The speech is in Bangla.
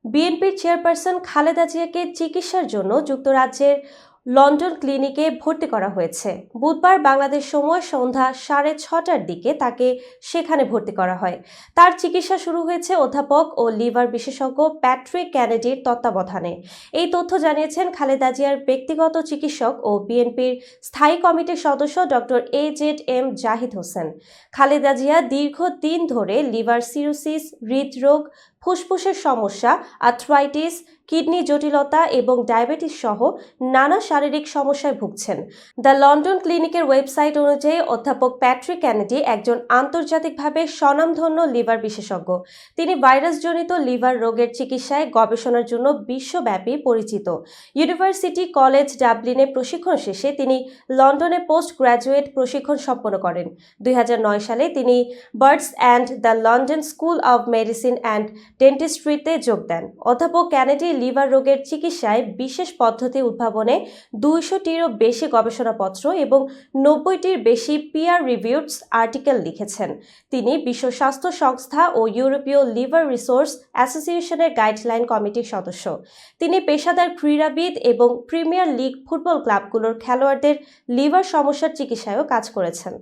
বিএনপির চেয়ারপারসন খালেদা জিয়াকে চিকিৎসার জন্য যুক্তরাজ্যের লন্ডন ক্লিনিকে ভর্তি করা হয়েছে। বুধবার বাংলাদেশ সময় সন্ধ্যা 6:30টার দিকে তাকে সেখানে ভর্তি করা হয়। তার চিকিৎসা শুরু হয়েছে অধ্যাপক ও লিভার বিশেষজ্ঞ প্যাট্রিক কেনেডির তত্ত্বাবধানে। এই তথ্য জানিয়েছেন খালেদা জিয়ার ব্যক্তিগত চিকিৎসক ও বিএনপির স্থায়ী কমিটির সদস্য ডক্টর AZM জাহিদ হোসেন। খালেদা জিয়া দীর্ঘদিন ধরে লিভার সিরোসিস, হৃদরোগ, ফুসফুসের সমস্যা, আর্থ্রাইটিস, কিডনি জটিলতা এবং ডায়াবেটিস সহ নানা শারীরিক সমস্যায় ভুগছেন। দ্য লন্ডন ক্লিনিকের ওয়েবসাইট অনুযায়ী অধ্যাপক প্যাট্রিক কেনেডি একজন আন্তর্জাতিকভাবে স্বনামধন্য লিভার বিশেষজ্ঞ। তিনি ভাইরাসজনিত লিভার রোগের চিকিৎসায় গবেষণার জন্য বিশ্বব্যাপী পরিচিত। ইউনিভার্সিটি কলেজ ডাবলিনে প্রশিক্ষণ শেষে তিনি লন্ডনে পোস্ট গ্র্যাজুয়েট প্রশিক্ষণ সম্পন্ন করেন। 2009 সালে তিনি Barts and the London school of medicine and ডেন্টিস্ট্রিতে যোগ দেন। অধ্যাপক কেনেডি লিভার রোগের চিকিৎসায় বিশেষ পদ্ধতি উদ্ভাবনে 200টিরও বেশি গবেষণাপত্র এবং 90টির বেশি পিয়ার রিভিউড আর্টিকেল লিখেছেন। তিনি বিশ্ব স্বাস্থ্য সংস্থা ও ইউরোপীয় লিভার রিসোর্স অ্যাসোসিয়েশনের গাইডলাইন কমিটির সদস্য। তিনি পেশাদার ক্রীড়াবিদ এবং প্রিমিয়ার লিগ ফুটবল ক্লাবগুলোর খেলোয়াড়দের লিভার সমস্যার চিকিৎসায়ও কাজ করেছেন।